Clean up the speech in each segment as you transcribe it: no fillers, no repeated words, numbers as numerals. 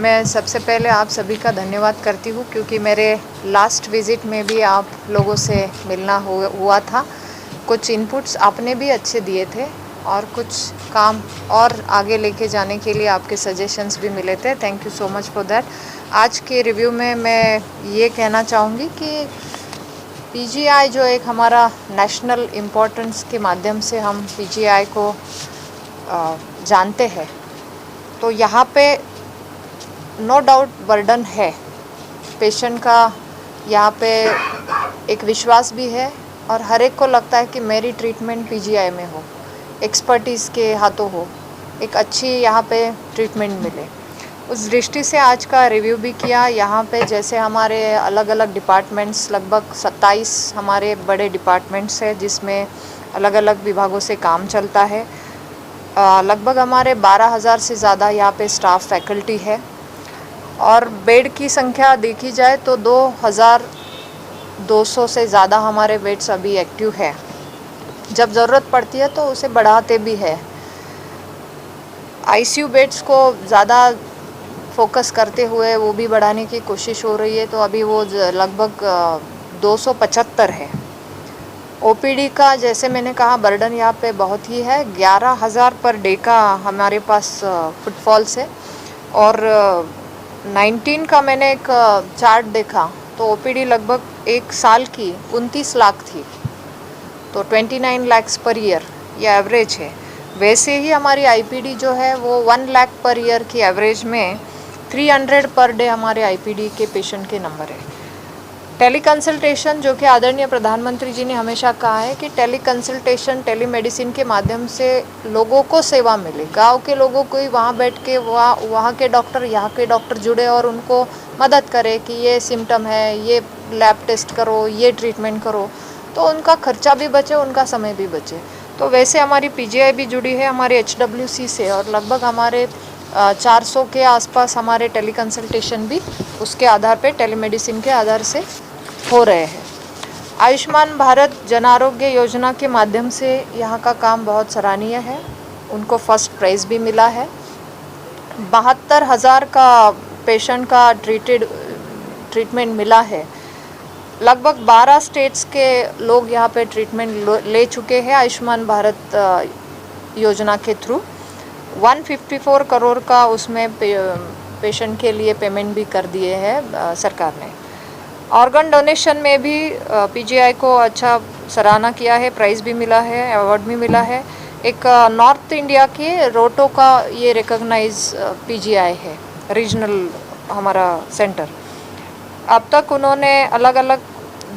मैं सबसे पहले आप सभी का धन्यवाद करती हूँ क्योंकि मेरे लास्ट विज़िट में भी आप लोगों से मिलना हुआ था। कुछ इनपुट्स आपने भी अच्छे दिए थे और कुछ काम और आगे लेके जाने के लिए आपके सजेशंस भी मिले थे। Thank you so much for that. आज के रिव्यू में मैं ये कहना चाहूँगी कि पीजीआई जो एक हमारा नेशनल इम्पोर्टेंस के माध्यम से हम पीजीआई को जानते हैं, तो यहाँ पे नो डाउट बर्डन है पेशेंट का। यहाँ पे एक विश्वास भी है और हर एक को लगता है कि मेरी ट्रीटमेंट पीजीआई में हो, एक्सपर्टीज़ के हाथों हो, एक अच्छी यहाँ पे ट्रीटमेंट मिले। उस दृष्टि से आज का रिव्यू भी किया। यहाँ पे जैसे हमारे अलग अलग डिपार्टमेंट्स, लगभग 27 हमारे बड़े डिपार्टमेंट्स हैं जिसमें अलग अलग विभागों से काम चलता है। लगभग हमारे 12,000 से ज़्यादा यहाँ पे स्टाफ फैकल्टी है और बेड की संख्या देखी जाए तो 2,200 से ज़्यादा हमारे बेड्स अभी एक्टिव है। जब ज़रूरत पड़ती है तो उसे बढ़ाते भी है। आईसीयू बेड्स को ज़्यादा फोकस करते हुए वो भी बढ़ाने की कोशिश हो रही है, तो अभी वो लगभग 275 है। ओपीडी का जैसे मैंने कहा बर्डन यहाँ पे बहुत ही है। 11,000 पर डे का हमारे पास फुटफॉल्स है और 19 का मैंने एक चार्ट देखा तो ओपीडी लगभग एक साल की 29 लाख थी, तो 29 लाख पर ईयर ये एवरेज है। वैसे ही हमारी आईपीडी जो है वो 1 लाख पर ईयर की एवरेज में 300 पर डे हमारे आईपीडी के पेशेंट के नंबर है। टेली कंसल्टेशन, जो कि आदरणीय प्रधानमंत्री जी ने हमेशा कहा है कि टेली कंसल्टेशन, टेलीमेडिसिन के माध्यम से लोगों को सेवा मिले। गांव के लोगों को ही वहाँ बैठ के वहाँ के डॉक्टर यहाँ के डॉक्टर जुड़े और उनको मदद करे कि ये सिम्टम है, ये लैब टेस्ट करो, ये ट्रीटमेंट करो, तो उनका खर्चा भी बचे, उनका समय भी बचे। तो वैसे हमारी पीजीआई भी जुड़ी है हमारे एचडब्ल्यूसी से और लगभग हमारे 400 के आसपास हमारे टेली कंसल्टेशन भी उसके आधार पे, टेलीमेडिसिन के आधार से हो रहे हैं। आयुष्मान भारत जन आरोग्य योजना के माध्यम से यहाँ का काम बहुत सराहनीय है। उनको फर्स्ट प्राइज़ भी मिला है। 72,000 का पेशेंट का ट्रीटमेंट मिला है। लगभग 12 स्टेट्स के लोग यहाँ पे ट्रीटमेंट ले चुके हैं आयुष्मान भारत योजना के थ्रू। 154 करोड़ का उसमें पेशेंट के लिए पेमेंट भी कर दिए हैं सरकार ने। ऑर्गन डोनेशन में भी पीजीआई को अच्छा सराहना किया है, प्राइज़ भी मिला है, अवार्ड भी मिला है। एक नॉर्थ इंडिया के रोटो का ये रिकॉग्नाइज पीजीआई है, रीजनल हमारा सेंटर। अब तक उन्होंने अलग अलग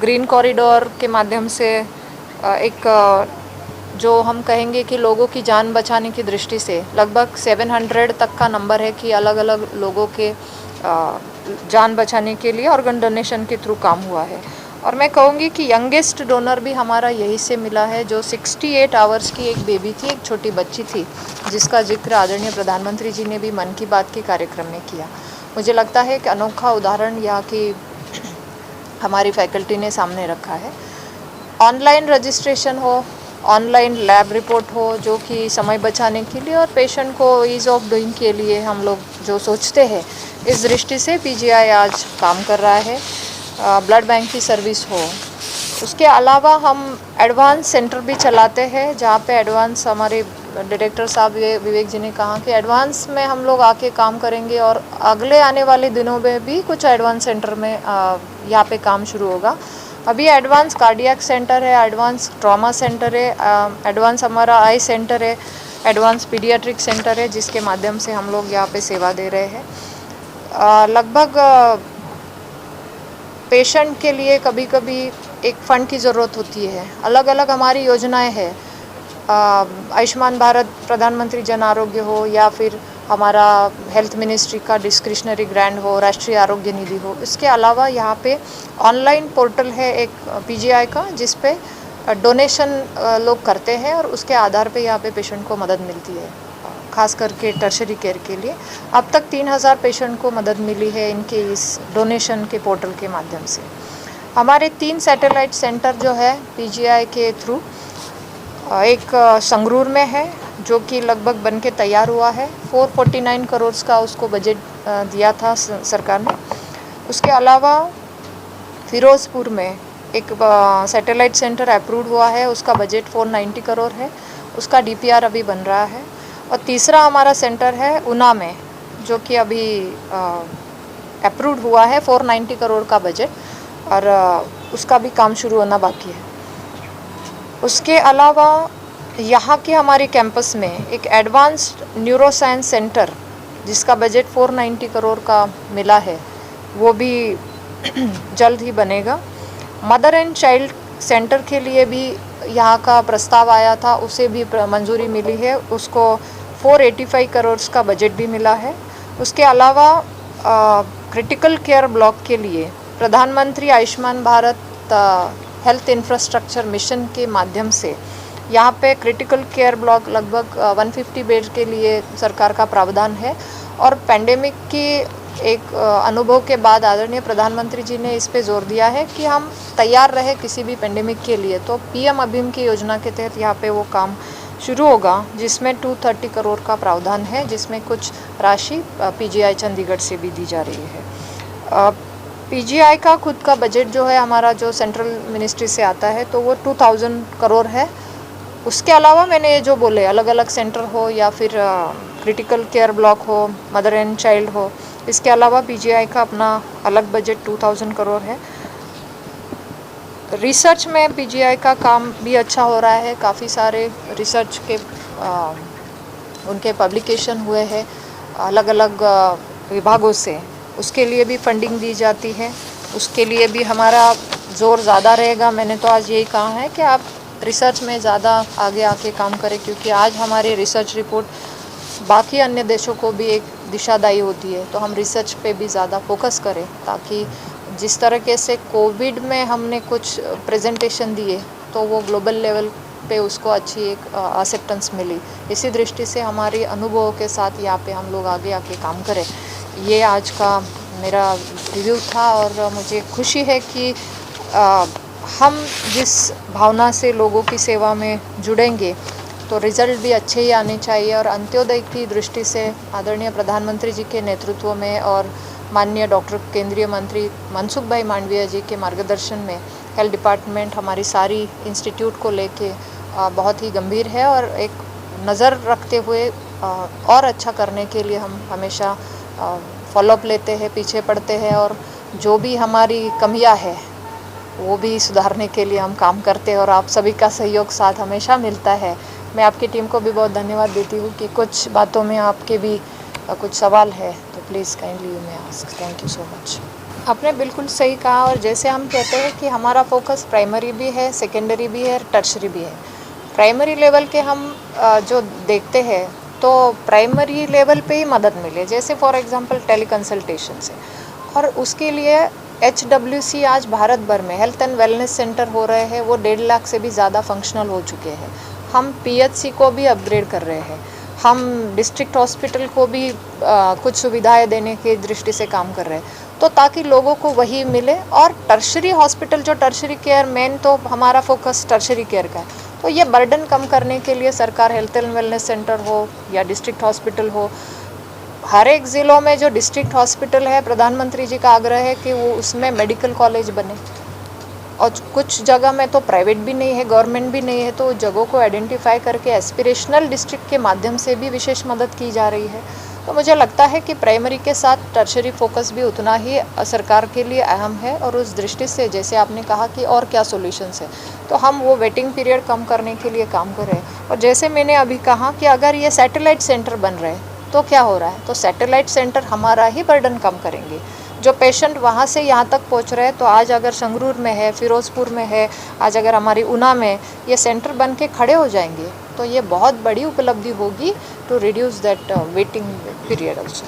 ग्रीन कॉरिडोर के माध्यम से एक जो हम कहेंगे कि लोगों की जान बचाने की दृष्टि से लगभग 700 तक का नंबर है कि अलग अलग लोगों के जान बचाने के लिए ऑर्गन डोनेशन के थ्रू काम हुआ है। और मैं कहूँगी कि यंगेस्ट डोनर भी हमारा यही से मिला है, जो 68 आवर्स की एक बेबी थी, एक छोटी बच्ची थी, जिसका जिक्र आदरणीय प्रधानमंत्री जी ने भी मन की बात के कार्यक्रम में किया। मुझे लगता है कि अनोखा उदाहरण यहाँ की हमारी फैकल्टी ने सामने रखा है। ऑनलाइन रजिस्ट्रेशन हो, ऑनलाइन लैब रिपोर्ट हो, जो कि समय बचाने के लिए और पेशेंट को ईज़ ऑफ डूइंग के लिए हम लोग जो सोचते हैं, इस दृष्टि से पीजीआई आज काम कर रहा है। ब्लड बैंक की सर्विस हो, उसके अलावा हम एडवांस सेंटर भी चलाते हैं, जहाँ पे एडवांस हमारे डायरेक्टर साहब विवेक जी ने कहा कि एडवांस में हम लोग आके काम करेंगे और अगले आने वाले दिनों में भी कुछ एडवांस सेंटर में यहाँ पे काम शुरू होगा। अभी एडवांस कार्डियक सेंटर है, एडवांस ट्रॉमा सेंटर है, एडवांस हमारा आई सेंटर है, एडवांस पीडियाट्रिक सेंटर है, जिसके माध्यम से हम लोग यहाँ पे सेवा दे रहे हैं। लगभग पेशेंट के लिए कभी कभी एक फ़ंड की ज़रूरत होती है। अलग अलग हमारी योजनाएं हैं, आयुष्मान भारत प्रधानमंत्री जन आरोग्य हो या फिर हमारा हेल्थ मिनिस्ट्री का डिस्क्रिशनरी ग्रांट हो, राष्ट्रीय आरोग्य निधि हो। इसके अलावा यहाँ पे ऑनलाइन पोर्टल है एक पीजीआई का, जिस पे डोनेशन लोग करते हैं और उसके आधार पे यहाँ पे पेशेंट को मदद मिलती है, खास करके टर्शरी केयर के लिए। अब तक 3,000 पेशेंट को मदद मिली है इनके इस डोनेशन के पोर्टल के माध्यम से। हमारे 3 सैटेलाइट सेंटर जो है पीजीआई के थ्रू, एक संगरूर में है, जो कि लगभग बन के तैयार हुआ है। 449 करोड़ का उसको बजट दिया था सरकार ने। उसके अलावा फिरोज़पुर में एक सैटेलाइट सेंटर अप्रूव्ड हुआ है, उसका बजट 490 करोड़ है, उसका डीपीआर अभी बन रहा है। और तीसरा हमारा सेंटर है ऊना में, जो कि अभी अप्रूव्ड हुआ है, 490 करोड़ का बजट, और उसका भी काम शुरू होना बाकी है। उसके अलावा यहाँ के हमारे कैंपस में एक एडवांस्ड न्यूरो साइंस सेंटर जिसका बजट 490 करोड़ का मिला है, वो भी जल्द ही बनेगा। मदर एंड चाइल्ड सेंटर के लिए भी यहाँ का प्रस्ताव आया था, उसे भी मंजूरी मिली है, उसको 485 करोड़ का बजट भी मिला है। उसके अलावा क्रिटिकल केयर ब्लॉक के लिए प्रधानमंत्री Ayushman Bharat health infrastructure mission के माध्यम से यहाँ पे क्रिटिकल केयर ब्लॉक लगभग 150 बेड के लिए सरकार का प्रावधान है। और पेंडेमिक की एक अनुभव के बाद आदरणीय प्रधानमंत्री जी ने इस पे जोर दिया है कि हम तैयार रहे किसी भी पेंडेमिक के लिए, तो पीएम अभिम की योजना के तहत यहाँ पे वो काम शुरू होगा, जिसमें 230 करोड़ का प्रावधान है, जिसमें कुछ राशि पीजीआई चंडीगढ़ से भी दी जा रही है। पीजीआई का खुद का बजट जो है हमारा, जो सेंट्रल मिनिस्ट्री से आता है, तो वो 2000 करोड़ है। उसके अलावा मैंने ये जो बोले अलग अलग सेंटर हो या फिर क्रिटिकल केयर ब्लॉक हो, मदर एंड चाइल्ड हो, इसके अलावा पीजीआई का अपना अलग बजट 2000 करोड़ है। रिसर्च में पीजीआई का काम भी अच्छा हो रहा है, काफ़ी सारे रिसर्च के उनके पब्लिकेशन हुए हैं अलग अलग विभागों से, उसके लिए भी फंडिंग दी जाती है, उसके लिए भी हमारा ज़ोर ज़्यादा रहेगा। मैंने तो आज यही कहा है कि आप रिसर्च में ज़्यादा आगे आके काम करें, क्योंकि आज हमारी रिसर्च रिपोर्ट बाकी अन्य देशों को भी एक दिशादायी होती है, तो हम रिसर्च पे भी ज़्यादा फोकस करें, ताकि जिस तरीके से कोविड में हमने कुछ प्रेजेंटेशन दिए तो वो ग्लोबल लेवल पे उसको अच्छी एक एक्सेप्टेंस मिली। इसी दृष्टि से हमारे अनुभवों के साथ यहाँ पे हम लोग आगे आके काम करें। ये आज का मेरा रिव्यू था और मुझे खुशी है कि हम जिस भावना से लोगों की सेवा में जुड़ेंगे तो रिज़ल्ट भी अच्छे ही आने चाहिए। और अंत्योदय की दृष्टि से आदरणीय प्रधानमंत्री जी के नेतृत्व में और माननीय डॉक्टर केंद्रीय मंत्री मनसुख भाई मांडविया जी के मार्गदर्शन में हेल्थ डिपार्टमेंट हमारी सारी इंस्टीट्यूट को लेके बहुत ही गंभीर है, और एक नज़र रखते हुए और अच्छा करने के लिए हम हमेशा फॉलोअप लेते हैं, पीछे पड़ते हैं, और जो भी हमारी कमियां है वो भी सुधारने के लिए हम काम करते हैं, और आप सभी का सहयोग साथ हमेशा मिलता है। मैं आपकी टीम को भी बहुत धन्यवाद देती हूँ कि कुछ बातों में आपके भी कुछ सवाल है, तो please kindly you may ask. Thank you so much. आपने बिल्कुल सही कहा, और जैसे हम कहते हैं कि हमारा फोकस प्राइमरी भी है, सेकेंडरी भी है, टर्शरी भी है। प्राइमरी लेवल के हम जो देखते हैं तो प्राइमरी लेवल पे ही मदद मिले, जैसे फॉर एग्जांपल टेली कंसल्टेशन से, और उसके लिए HWC आज भारत भर में हेल्थ एंड वेलनेस सेंटर हो रहे हैं, वो 1.5 लाख से भी ज़्यादा फंक्शनल हो चुके हैं। हम PHC को भी अपग्रेड कर रहे हैं, हम डिस्ट्रिक्ट हॉस्पिटल को भी कुछ सुविधाएं देने की दृष्टि से काम कर रहे हैं, तो ताकि लोगों को वही मिले। और टर्शरी हॉस्पिटल, जो टर्शरी केयर, मेन तो हमारा फोकस टर्शरी केयर का है, तो ये बर्डन कम करने के लिए सरकार हेल्थ एंड वेलनेस सेंटर हो या डिस्ट्रिक्ट हॉस्पिटल हो, हर एक ज़िलों में जो डिस्ट्रिक्ट हॉस्पिटल है, प्रधानमंत्री जी का आग्रह है कि वो उसमें मेडिकल कॉलेज बने। और कुछ जगह में तो प्राइवेट भी नहीं है, गवर्नमेंट भी नहीं है, तो जगहों को आइडेंटिफाई करके एस्पिरेशनल डिस्ट्रिक्ट के माध्यम से भी विशेष मदद की जा रही है। तो मुझे लगता है कि प्राइमरी के साथ टर्शरी फोकस भी उतना ही सरकार के लिए अहम है, और उस दृष्टि से जैसे आपने कहा कि और क्या सॉल्यूशंस है, तो हम वो वेटिंग पीरियड कम करने के लिए काम कर रहे हैं। और जैसे मैंने अभी कहा कि अगर ये सैटेलाइट सेंटर बन रहे हैं तो क्या हो रहा है, तो सैटेलाइट सेंटर हमारा ही बर्डन कम करेंगे। जो पेशेंट वहाँ से यहाँ तक पहुँच रहे हैं, तो आज अगर संगरूर में है, फिरोज़पुर में है, आज अगर हमारी ऊना में ये सेंटर बन के खड़े हो जाएंगे, तो ये बहुत बड़ी उपलब्धि होगी to reduce that waiting period also.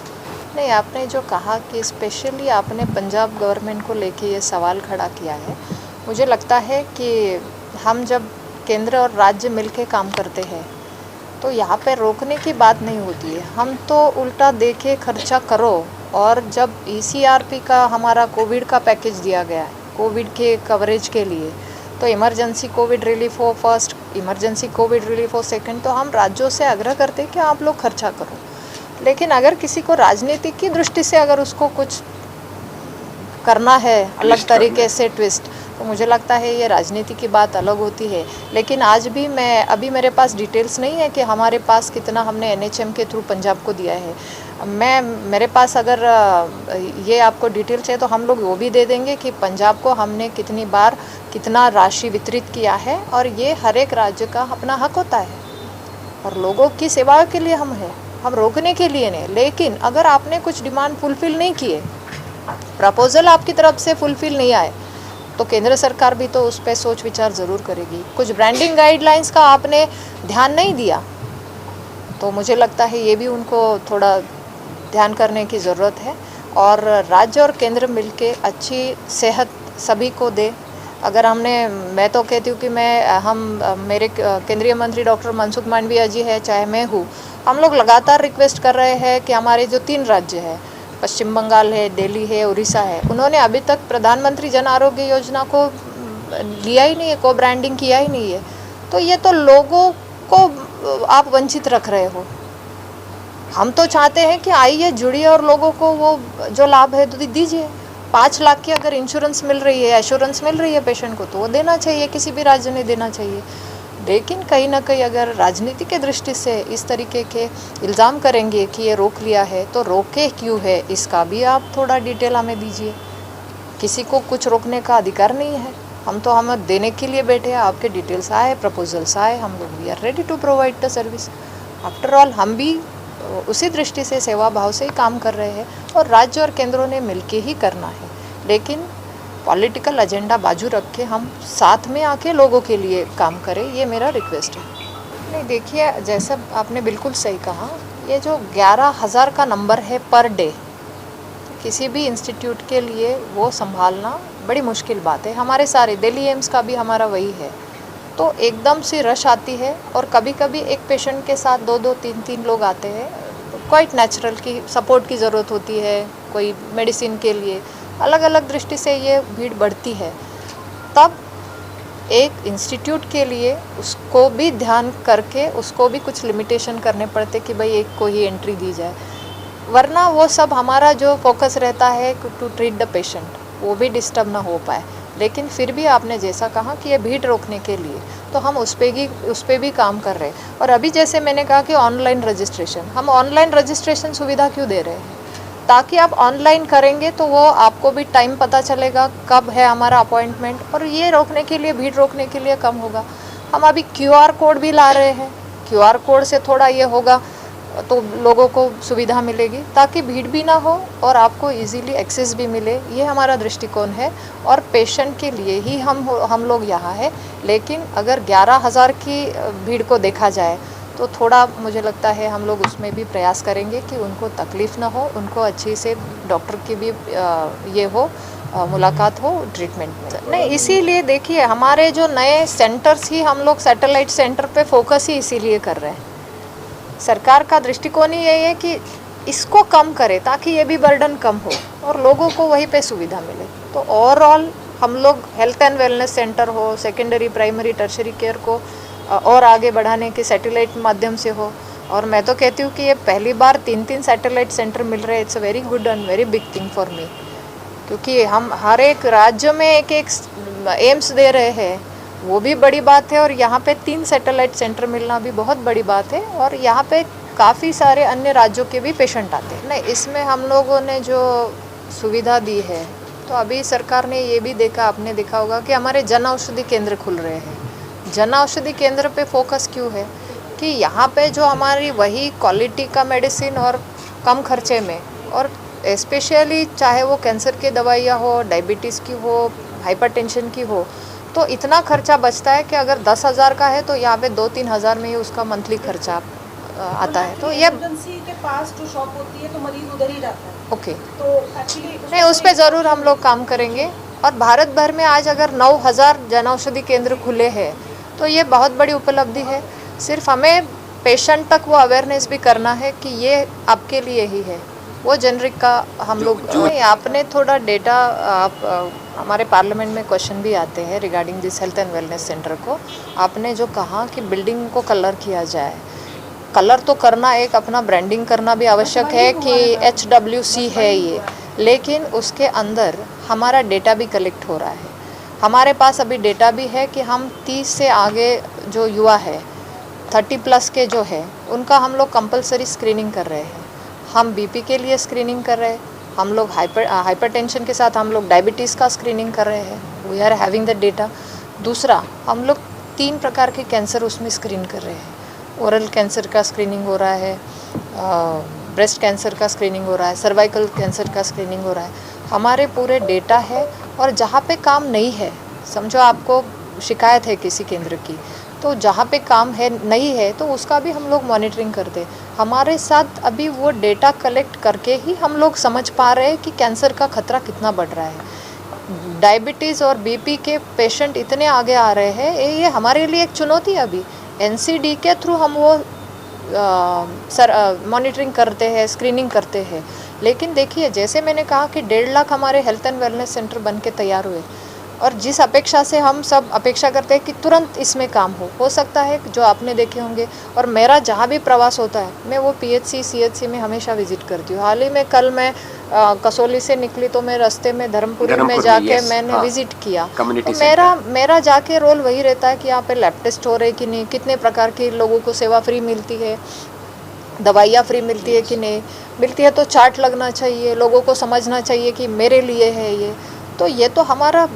नहीं, आपने जो कहा कि स्पेशली आपने पंजाब गवर्नमेंट को लेके ये सवाल खड़ा किया है, मुझे लगता है कि हम जब केंद्र और राज्य मिलके काम करते हैं तो यहाँ पे रोकने की बात नहीं होती है, हम तो उल्टा देके खर्चा करो। और जब ECRP का हमारा कोविड का पैकेज दिया गया है कोविड के कवरेज के लिए, तो इमरजेंसी कोविड रिलीफ हो फर्स्ट, इमरजेंसी कोविड रिलीफ हो सेकंड, तो हम राज्यों से आग्रह करते हैं कि आप लोग खर्चा करो। लेकिन अगर किसी को राजनीति की दृष्टि से अगर उसको कुछ करना है अलग तरीके से ट्विस्ट, तो मुझे लगता है ये राजनीति की बात अलग होती है। लेकिन आज भी अभी मेरे पास डिटेल्स नहीं है कि हमारे पास कितना हमने NHM के थ्रू पंजाब को दिया है। मेरे पास अगर ये आपको डिटेल चाहिए तो हम लोग वो भी दे देंगे कि पंजाब को हमने कितनी बार कितना राशि वितरित किया है, और ये हर एक राज्य का अपना हक होता है और लोगों की सेवा के लिए हम रोकने के लिए नहीं। लेकिन अगर आपने कुछ डिमांड फुलफ़िल नहीं किए, प्रपोजल आपकी तरफ से फुलफ़िल नहीं आए, तो केंद्र सरकार भी तो उस पर सोच विचार ज़रूर करेगी। कुछ ब्रांडिंग गाइडलाइंस का आपने ध्यान नहीं दिया, तो मुझे लगता है ये भी उनको थोड़ा ध्यान करने की ज़रूरत है। और राज्य और केंद्र मिलके अच्छी सेहत सभी को दे। अगर मैं तो कहती हूँ कि मेरे केंद्रीय मंत्री डॉक्टर मनसुख मांडविया जी है, चाहे मैं हूँ, हम लोग लगातार रिक्वेस्ट कर रहे हैं कि हमारे जो 3 राज्य है, पश्चिम बंगाल है, दिल्ली है, उड़ीसा है, उन्होंने अभी तक प्रधानमंत्री जन आरोग्य योजना को लिया ही नहीं है, को ब्रांडिंग किया ही नहीं है। तो ये तो लोगों को आप वंचित रख रहे हो। हम तो चाहते हैं कि आइए जुड़िए और लोगों को वो जो लाभ है तो दीजिए। 5 लाख की अगर इंश्योरेंस मिल रही है, एश्योरेंस मिल रही है पेशेंट को, तो वो देना चाहिए, किसी भी राज्य ने देना चाहिए। लेकिन कहीं ना कहीं अगर राजनीति के दृष्टि से इस तरीके के इल्ज़ाम करेंगे कि ये रोक लिया है, तो रोके क्यों है इसका भी आप थोड़ा डिटेल हमें दीजिए। किसी को कुछ रोकने का अधिकार नहीं है। हम देने के लिए बैठे हैं। आपके डिटेल्स आए, प्रपोजल्स आए, हम लोग we are ready to provide the service. After all हम भी उसी दृष्टि से सेवा भाव से ही काम कर रहे हैं, और राज्य और केंद्रों ने मिलके ही करना है। लेकिन पॉलिटिकल एजेंडा बाजू रख के हम साथ में आके लोगों के लिए काम करें, ये मेरा रिक्वेस्ट है। नहीं, देखिए, जैसा आपने बिल्कुल सही कहा, ये जो 11,000 का नंबर है पर डे, तो किसी भी इंस्टीट्यूट के लिए वो संभालना बड़ी मुश्किल बात है। हमारे सारे दिल्ली एम्स का भी हमारा वही है, तो एकदम से रश आती है, और कभी कभी एक पेशेंट के साथ 2-2, 3-3 लोग आते हैं। क्वाइट नेचुरल की सपोर्ट की ज़रूरत होती है, कोई मेडिसिन के लिए, अलग अलग दृष्टि से ये भीड़ बढ़ती है। तब एक इंस्टीट्यूट के लिए उसको भी ध्यान करके उसको भी कुछ लिमिटेशन करने पड़ते कि भाई एक को ही एंट्री दी जाए, वरना वो सब हमारा जो फोकस रहता है टू ट्रीट द पेशेंट, वो भी डिस्टर्ब ना हो पाए। लेकिन फिर भी आपने जैसा कहा कि ये भीड़ रोकने के लिए, तो हम उस पर भी काम कर रहे हैं। और अभी जैसे मैंने कहा कि ऑनलाइन रजिस्ट्रेशन, हम ऑनलाइन रजिस्ट्रेशन सुविधा क्यों दे रहे हैं, ताकि आप ऑनलाइन करेंगे तो वो आपको भी टाइम पता चलेगा कब है हमारा अपॉइंटमेंट, और ये रोकने के लिए, भीड़ रोकने के लिए कम होगा। हम अभी QR कोड भी ला रहे हैं। QR कोड से थोड़ा ये होगा तो लोगों को सुविधा मिलेगी, ताकि भीड़ भी ना हो और आपको इजीली एक्सेस भी मिले। ये हमारा दृष्टिकोण है, और पेशेंट के लिए ही हम लोग यहाँ हैं। लेकिन अगर 11,000 की भीड़ को देखा जाए तो थोड़ा मुझे लगता है हम लोग उसमें भी प्रयास करेंगे कि उनको तकलीफ़ ना हो, उनको अच्छी से डॉक्टर की भी ये हो, मुलाकात हो ट्रीटमेंट में। नहीं, इसीलिए देखिए, हमारे जो नए सेंटर्स ही हम लोग सैटेलाइट सेंटर पे फोकस ही इसीलिए कर रहे हैं। सरकार का दृष्टिकोण ही यही है कि इसको कम करे ताकि ये भी बर्डन कम हो और लोगों को वहीं पे सुविधा मिले। तो ओवरऑल हम लोग हेल्थ एंड वेलनेस सेंटर हो, सेकेंडरी, प्राइमरी, टर्शरी केयर को और आगे बढ़ाने के सैटेलाइट माध्यम से हो। और मैं तो कहती हूँ कि ये पहली बार 3-3 सैटेलाइट सेंटर मिल रहे हैं। It's a very good and very big thing for me, क्योंकि हम हर एक राज्य में एक एम्स दे रहे हैं, वो भी बड़ी बात है। और यहाँ पे 3 सैटेलाइट सेंटर मिलना भी बहुत बड़ी बात है, और यहाँ पे काफ़ी सारे अन्य राज्यों के भी पेशेंट आते हैं। नहीं, इसमें हम लोगों ने जो सुविधा दी है, तो अभी सरकार ने ये भी देखा, आपने देखा होगा कि हमारे जन औषधि केंद्र खुल रहे हैं। जन औषधि केंद्र पे फोकस क्यों है कि यहाँ पे जो हमारी वही क्वालिटी का मेडिसिन और कम खर्चे में, और स्पेशली चाहे वो कैंसर की दवाइयाँ हो, डायबिटीज़ की हो, हाइपरटेंशन की हो, तो इतना खर्चा बचता है कि अगर 10,000 का है तो यहाँ पे 2-3 हज़ार में ही उसका मंथली खर्चा आता है। तो ये इमरजेंसी के पास जो शॉप होती है तो मरीज उधर ही जाता है। ओके, तो एक्चुअली नहीं, उस पर ज़रूर हम लोग काम करेंगे। और भारत भर में आज अगर 9,000 जन औषधि केंद्र खुले हैं तो ये बहुत बड़ी उपलब्धि है। सिर्फ हमें पेशेंट तक वो अवेयरनेस भी करना है कि ये आपके लिए ही है, वो जेनरिक का हम लोग नहीं, आपने थोड़ा डेटा आप हमारे पार्लियामेंट में क्वेश्चन भी आते हैं regarding this health and wellness centre को। आपने जो कहा कि बिल्डिंग को कलर किया जाए, कलर तो करना, एक अपना ब्रांडिंग करना भी आवश्यक है कि HWC है ये, लेकिन उसके अंदर हमारा डेटा भी कलेक्ट हो रहा है। हमारे पास अभी डेटा भी है कि हम 30 से आगे जो युवा है, 30+ के जो है, उनका हम लोग कंपलसरी स्क्रीनिंग कर रहे हैं। हम BP के लिए स्क्रीनिंग कर रहे हैं, हम लोग हाइपरटेंशन के साथ हम लोग डायबिटीज़ का स्क्रीनिंग कर रहे हैं। We are having the data. दूसरा, हम लोग 3 प्रकार के कैंसर उसमें स्क्रीन कर रहे हैं। ओरल कैंसर का स्क्रीनिंग हो रहा है, ब्रेस्ट कैंसर का स्क्रीनिंग हो रहा है, सर्वाइकल कैंसर का स्क्रीनिंग हो रहा है। हमारे पूरे डेटा है। और जहाँ पे काम नहीं है, समझो आपको शिकायत है किसी केंद्र की, तो जहाँ पे काम है नहीं है तो उसका भी हम लोग मॉनिटरिंग करते। हमारे साथ अभी वो डेटा कलेक्ट करके ही हम लोग समझ पा रहे हैं कि कैंसर का खतरा कितना बढ़ रहा है। डायबिटीज़ और BP के पेशेंट इतने आगे आ रहे हैं, ये हमारे लिए एक चुनौती है। अभी NCD के थ्रू हम वो मॉनिटरिंग करते हैं, स्क्रीनिंग करते हैं। लेकिन देखिए, जैसे मैंने कहा कि 1.5 लाख हमारे हेल्थ एंड वेलनेस सेंटर बन के तैयार हुए, और जिस अपेक्षा से हम सब अपेक्षा करते हैं कि तुरंत इसमें काम हो सकता है जो आपने देखे होंगे। और मेरा जहाँ भी प्रवास होता है, मैं वो PHC CHC में हमेशा विजिट करती हूँ। हाल ही में कल मैं कसौली से निकली तो मैं रास्ते में धर्मपुरी में जाके मैंने विजिट किया। तो मेरा जाके रोल वही रहता है कि यहाँ पे लैब टेस्ट हो रहे कि नहीं, कितने प्रकार की लोगों को सेवा फ्री मिलती है, दवाइयाँ फ्री मिलती है कि नहीं, मिलती है तो चार्ट लगना चाहिए, लोगों को समझना चाहिए कि मेरे लिए है ये। तो ये तो हमारा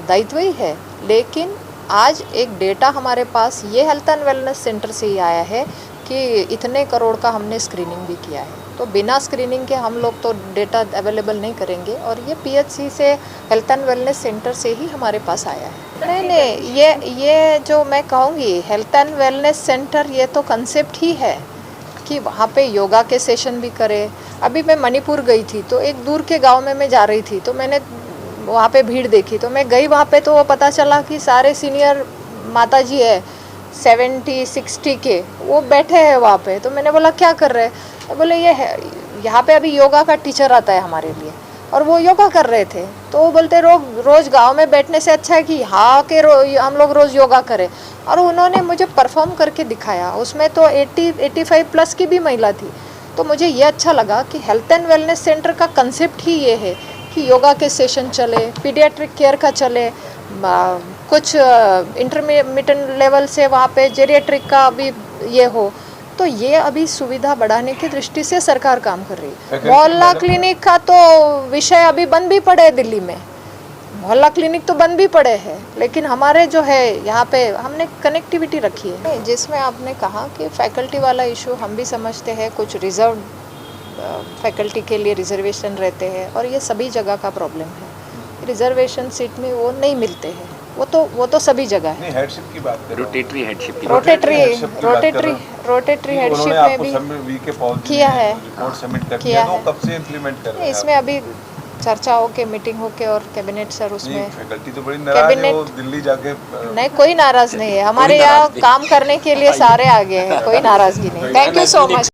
दायित्व ही है। लेकिन आज एक डेटा हमारे पास ये हेल्थ एंड वेलनेस सेंटर से ही आया है कि इतने करोड़ का हमने स्क्रीनिंग भी किया है। तो बिना स्क्रीनिंग के हम लोग तो डेटा अवेलेबल नहीं करेंगे, और ये PHC से हेल्थ एंड वेलनेस सेंटर से ही हमारे पास आया है। नहीं, ये जो मैं कहूँगी हेल्थ एंड वेलनेस सेंटर, ये तो कंसेप्ट ही है कि वहाँ पे योगा के सेशन भी करे। अभी मैं मणिपुर गई थी, तो एक दूर के गांव में मैं जा रही थी, तो मैंने वहाँ पे भीड़ देखी। तो मैं गई वहाँ पे, तो वो पता चला कि सारे सीनियर माता जी है 70-60 के, वो बैठे हैं वहाँ पे। तो मैंने बोला क्या कर रहे हैं? तो बोले ये है, यहाँ पे अभी योगा का टीचर आता है हमारे लिए, और वो योगा कर रहे थे। तो वो बोलते रोज़ गांव में बैठने से अच्छा है कि यहाँ के हम लोग रोज़ योगा करें। और उन्होंने मुझे परफॉर्म करके दिखाया। उसमें तो 80-85+ की भी महिला थी। तो मुझे ये अच्छा लगा कि हेल्थ एंड वेलनेस सेंटर का कंसेप्ट ही ये है कि योगा के सेशन चले, पीडियाट्रिक केयर का चले, कुछ इंटरमीडिएट लेवल से वहाँ पे जेरियाट्रिक का भी ये हो। तो ये अभी सुविधा बढ़ाने की दृष्टि से सरकार काम कर रही है। मोहल्ला क्लिनिक का तो विषय अभी बंद भी पड़े है दिल्ली में, मोहल्ला क्लिनिक तो बंद भी पड़े हैं, लेकिन हमारे जो है यहाँ पे हमने कनेक्टिविटी रखी है। जिसमें आपने कहा कि फैकल्टी वाला इशू हम भी समझते हैं, कुछ रिजर्व फैकल्टी के लिए रिजर्वेशन रहते हैं, और ये सभी जगह का प्रॉब्लम है। रिजर्वेशन सीट में वो नहीं मिलते हैं, वो तो सभी जगह है। हेडशिप की बात करें, रोटेटरी हेडशिप में भी किया है, रिपोर्ट सबमिट कर दिया, तो कब से इंप्लीमेंट कर रहे हैं? इसमें अभी चर्चा होके, मीटिंग होके, और कैबिनेट सर उसमें। फैकल्टी तो बड़ी नाराज है, वो दिल्ली जाके। नहीं, कोई नाराज नहीं है, हमारे यहाँ काम करने के लिए सारे आगे हैं, कोई नाराजगी नहीं। Thank you so much.